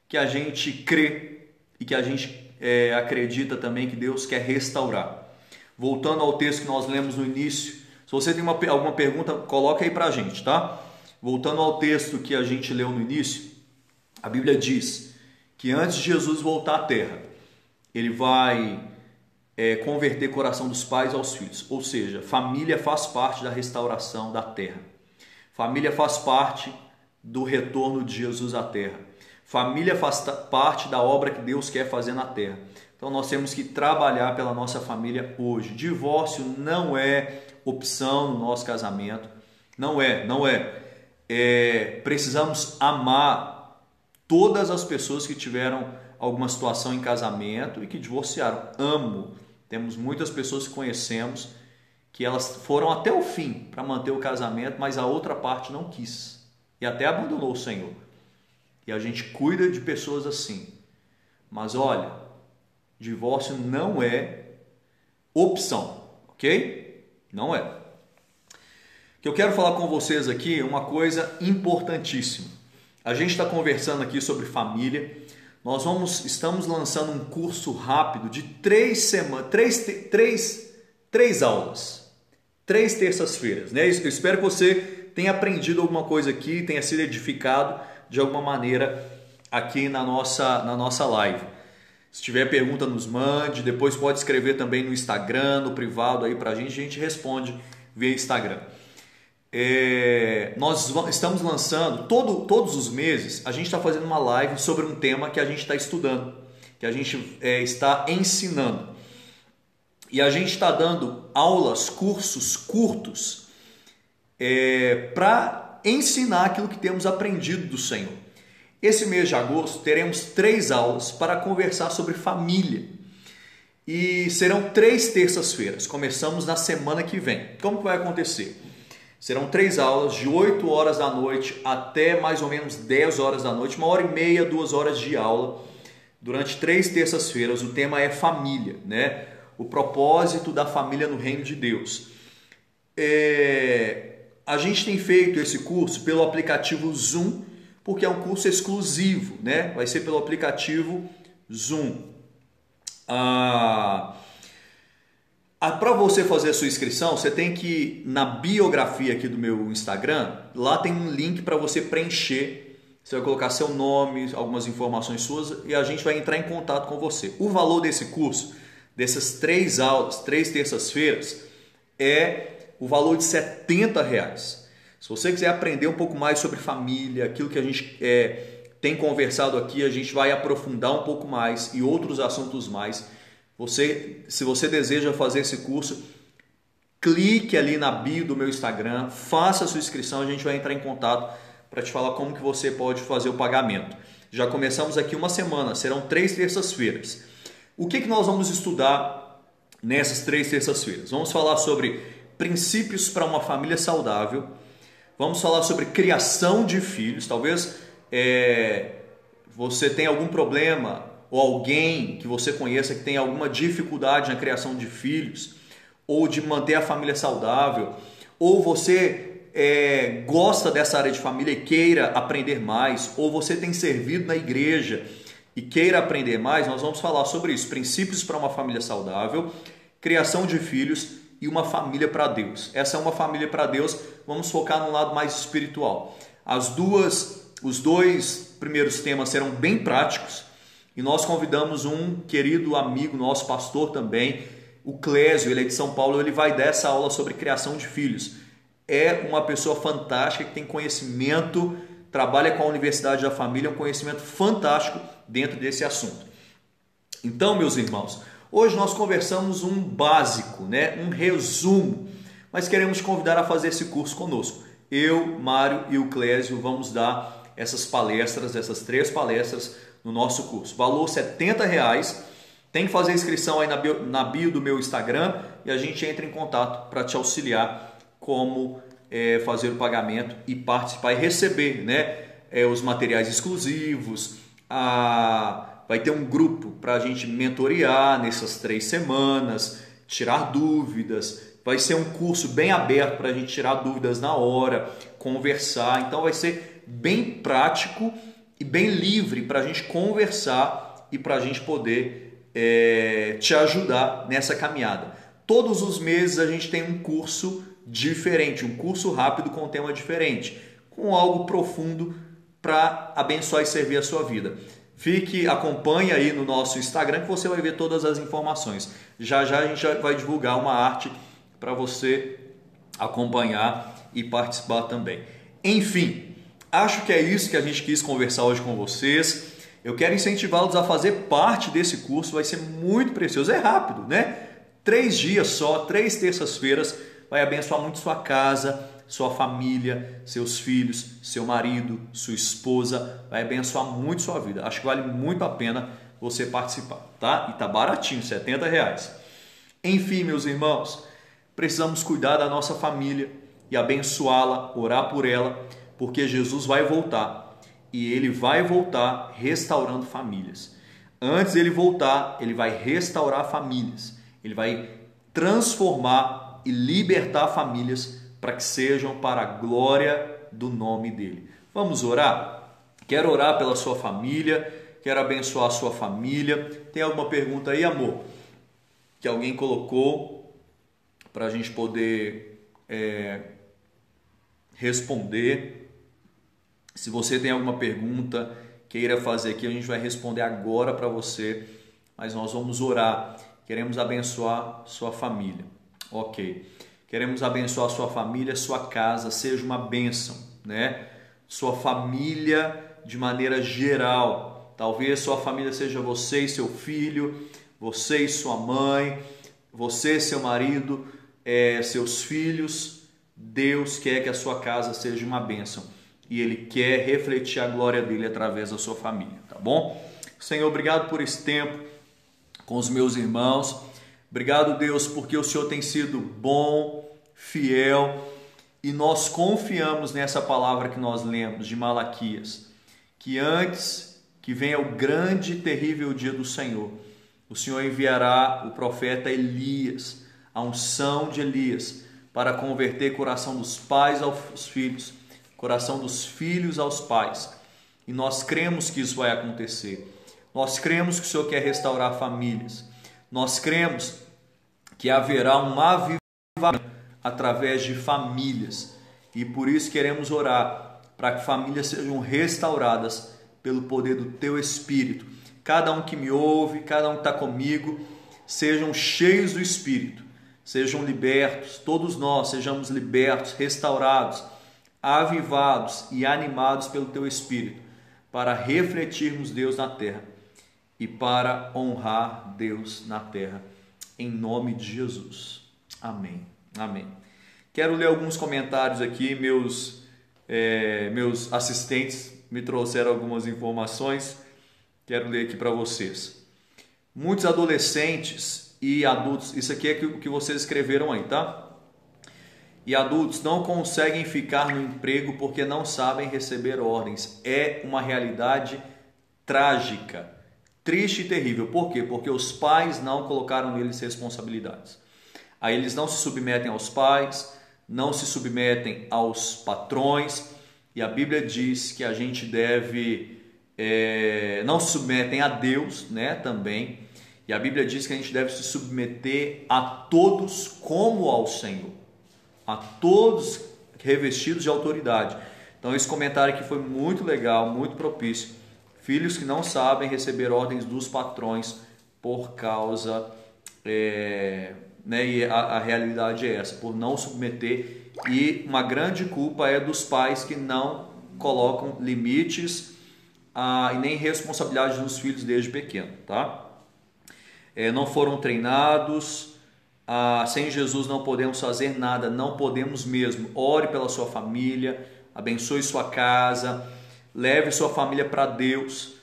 que a gente crê e que a gente acredita também que Deus quer restaurar. Voltando ao texto que nós lemos no início, se você tem alguma pergunta, coloca aí para a gente, tá? Voltando ao texto que a gente leu no início, a Bíblia diz que antes de Jesus voltar à terra, ele vai converter o coração dos pais aos filhos. Ou seja, família faz parte da restauração da terra. Família faz parte do retorno de Jesus à terra. Família faz parte da obra que Deus quer fazer na terra. Então nós temos que trabalhar pela nossa família hoje. Divórcio não é opção no nosso casamento. Não é. Precisamos amar todas as pessoas que tiveram alguma situação em casamento e que divorciaram. Amo. Temos muitas pessoas que conhecemos que elas foram até o fim para manter o casamento, mas a outra parte não quis e até abandonou o Senhor. E a gente cuida de pessoas assim. Mas olha, divórcio não é opção, ok? Não é. O que eu quero falar com vocês aqui é uma coisa importantíssima. A gente está conversando aqui sobre família. Estamos lançando um curso rápido de 3 aulas, 3 terças-feiras, né? Eu espero que você tenha aprendido alguma coisa aqui, tenha sido edificado de alguma maneira aqui na nossa live. Se tiver pergunta, nos mande. Depois pode escrever também no Instagram, no privado aí pra gente. A gente responde via Instagram. Nós estamos lançando, todos os meses, a gente está fazendo uma live sobre um tema que a gente está estudando, que a gente está ensinando. E a gente está dando aulas, cursos curtos para ensinar aquilo que temos aprendido do Senhor. Esse mês de agosto teremos 3 aulas para conversar sobre família. E serão 3 terças-feiras. Começamos na semana que vem. Como que vai acontecer? Serão 3 aulas de 8 horas da noite até mais ou menos 10 horas da noite. 1h30, 2 horas de aula. Durante 3 terças-feiras. O tema é família, né? O propósito da família no reino de Deus. A gente tem feito esse curso pelo aplicativo Zoom, porque é um curso exclusivo, né? Vai ser pelo aplicativo Zoom. Para você fazer a sua inscrição, você tem que ir na biografia aqui do meu Instagram. Lá tem um link para você preencher. Você vai colocar seu nome, algumas informações suas e a gente vai entrar em contato com você. O valor desse curso, dessas 3 aulas, 3 terças-feiras, é o valor de R$70. Se você quiser aprender um pouco mais sobre família, aquilo que a gente tem conversado aqui, a gente vai aprofundar um pouco mais e outros assuntos mais. Se você deseja fazer esse curso, clique ali na bio do meu Instagram, faça a sua inscrição, a gente vai entrar em contato para te falar como que você pode fazer o pagamento. Já começamos aqui uma semana, serão 3 terças-feiras. O que nós vamos estudar nessas 3 terças-feiras? Vamos falar sobre princípios para uma família saudável. Vamos falar sobre criação de filhos. Talvez você tenha algum problema ou alguém que você conheça que tem alguma dificuldade na criação de filhos ou de manter a família saudável, ou você gosta dessa área de família e queira aprender mais, ou você tem servido na igreja e queira aprender mais. Nós vamos falar sobre isso, princípios para uma família saudável, criação de filhos e uma família para Deus. Essa é uma família para Deus. Vamos focar no lado mais espiritual. Os 2 primeiros temas serão bem práticos e nós convidamos um querido amigo, nosso pastor também, o Clésio, ele é de São Paulo, ele vai dar essa aula sobre criação de filhos. É uma pessoa fantástica que tem conhecimento, trabalha com a Universidade da Família, um conhecimento fantástico dentro desse assunto. Então, meus irmãos, hoje nós conversamos um básico, né? Um resumo, mas queremos te convidar a fazer esse curso conosco. Eu, Mário e o Clésio vamos dar essas 3 palestras no nosso curso. Valor R$70. Tem que fazer a inscrição aí na bio do meu Instagram e a gente entra em contato para te auxiliar como fazer o pagamento e participar e receber, né? Os materiais exclusivos. Vai ter um grupo para a gente mentorear nessas 3 semanas, tirar dúvidas. Vai ser um curso bem aberto para a gente tirar dúvidas na hora, conversar. Então vai ser bem prático e bem livre para a gente conversar e para a gente poder te ajudar nessa caminhada. Todos os meses a gente tem um curso diferente, um curso rápido com um tema diferente, com algo profundo para abençoar e servir a sua vida. Acompanhe aí no nosso Instagram que você vai ver todas as informações. Já a gente vai divulgar uma arte para você acompanhar e participar também. Enfim, acho que é isso que a gente quis conversar hoje com vocês. Eu quero incentivá-los a fazer parte desse curso, vai ser muito precioso. É rápido, né? 3 dias só, 3 terças-feiras, vai abençoar muito sua casa, sua família, seus filhos, seu marido, sua esposa, vai abençoar muito sua vida. Acho que vale muito a pena você participar, tá? E tá baratinho, R$70. Enfim, meus irmãos, precisamos cuidar da nossa família e abençoá-la, orar por ela, porque Jesus vai voltar e Ele vai voltar restaurando famílias. Antes de Ele voltar, Ele vai restaurar famílias, Ele vai transformar e libertar famílias para que sejam para a glória do nome dEle. Vamos orar? Quero orar pela sua família, quero abençoar a sua família. Tem alguma pergunta aí, amor? Que alguém colocou para a gente poder responder. Se você tem alguma pergunta, queira fazer aqui, a gente vai responder agora para você, mas nós vamos orar. Queremos abençoar sua família. Ok. Queremos abençoar sua família, sua casa, seja uma bênção, né? Sua família de maneira geral. Talvez sua família seja você e seu filho, você e sua mãe, você e seu marido, seus filhos. Deus quer que a sua casa seja uma bênção e Ele quer refletir a glória dele através da sua família, tá bom? Senhor, obrigado por esse tempo com os meus irmãos. Obrigado, Deus, porque o Senhor tem sido bom, fiel, e nós confiamos nessa palavra que nós lemos de Malaquias, que antes que venha o grande e terrível dia do Senhor, o Senhor enviará o profeta Elias, a unção de Elias, para converter o coração dos pais aos filhos, coração dos filhos aos pais. E nós cremos que isso vai acontecer. Nós cremos que o Senhor quer restaurar famílias. Nós cremos que haverá um avivamento através de famílias. E por isso queremos orar para que famílias sejam restauradas pelo poder do Teu Espírito. Cada um que me ouve, cada um que está comigo, sejam cheios do Espírito, sejam libertos, todos nós sejamos libertos, restaurados, avivados e animados pelo Teu Espírito, para refletirmos Deus na terra e para honrar Deus na terra, em nome de Jesus. Amém. Amém. Quero ler alguns comentários aqui, meus assistentes me trouxeram algumas informações, quero ler aqui para vocês. Muitos adolescentes e adultos, isso aqui é o que vocês escreveram aí, tá? E adultos não conseguem ficar no emprego porque não sabem receber ordens. É uma realidade trágica, triste e terrível. Por quê? Porque os pais não colocaram neles responsabilidades. Aí eles não se submetem aos pais, não se submetem aos patrões. E a Bíblia diz que a gente deve... não se submetem a Deus, né, também. E a Bíblia diz que a gente deve se submeter a todos como ao Senhor. A todos revestidos de autoridade. Então esse comentário aqui foi muito legal, muito propício. Filhos que não sabem receber ordens dos patrões por causa... e a realidade é essa, por não submeter. E uma grande culpa é dos pais que não colocam limites e nem responsabilidade nos filhos desde pequeno, tá? Não foram treinados. Sem Jesus não podemos fazer nada, não podemos mesmo. Ore pela sua família, abençoe sua casa, leve sua família para Deus,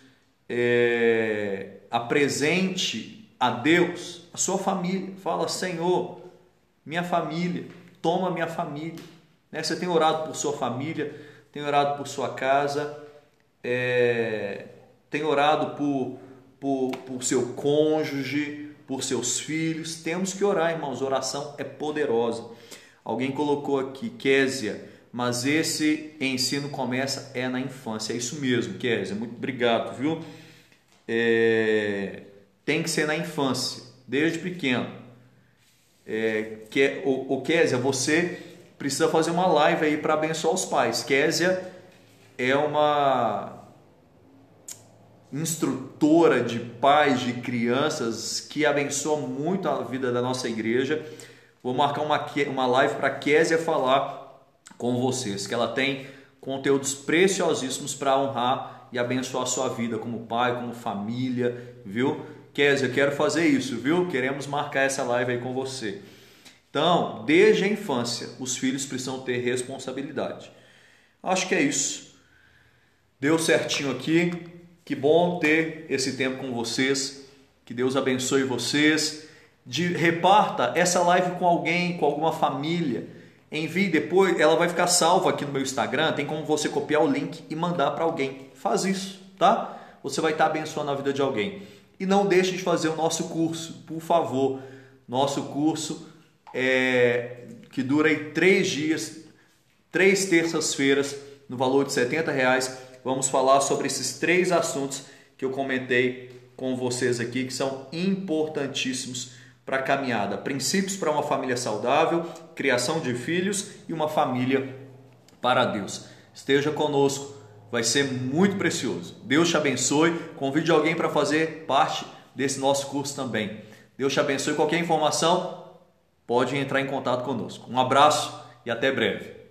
apresente a Deus a sua família. Fala: Senhor, minha família, toma minha família. Você tem orado por sua família, tem orado por sua casa, tem orado por seu cônjuge, por seus filhos. Temos que orar, irmãos, oração é poderosa. Alguém colocou aqui, Késia, mas esse ensino começa na infância. É isso mesmo, Késia, muito obrigado, viu? Tem que ser na infância, desde pequeno. Késia, você precisa fazer uma live aí para abençoar os pais. Késia é uma instrutora de pais, de crianças, que abençoa muito a vida da nossa igreja. Vou marcar uma live para a Késia falar com vocês, que ela tem conteúdos preciosíssimos para honrar e abençoar a sua vida como pai, como família, viu? Késia, eu quero fazer isso, viu? Queremos marcar essa live aí com você. Então, desde a infância, os filhos precisam ter responsabilidade. Acho que é isso. Deu certinho aqui. Que bom ter esse tempo com vocês. Que Deus abençoe vocês. Reparta essa live com alguém, com alguma família. Envie depois, ela vai ficar salva aqui no meu Instagram. Tem como você copiar o link e mandar para alguém. Faz isso, tá? Você vai estar abençoando a vida de alguém. E não deixe de fazer o nosso curso, por favor. Nosso curso que dura aí 3 dias, 3 terças-feiras, no valor de R$70. Vamos falar sobre esses 3 assuntos que eu comentei com vocês aqui, que são importantíssimos para a caminhada. Princípios para uma família saudável, criação de filhos e uma família para Deus. Esteja conosco. vai ser muito precioso. Deus te abençoe. Convide alguém para fazer parte desse nosso curso também. Deus te abençoe. Qualquer informação, pode entrar em contato conosco. Um abraço e até breve.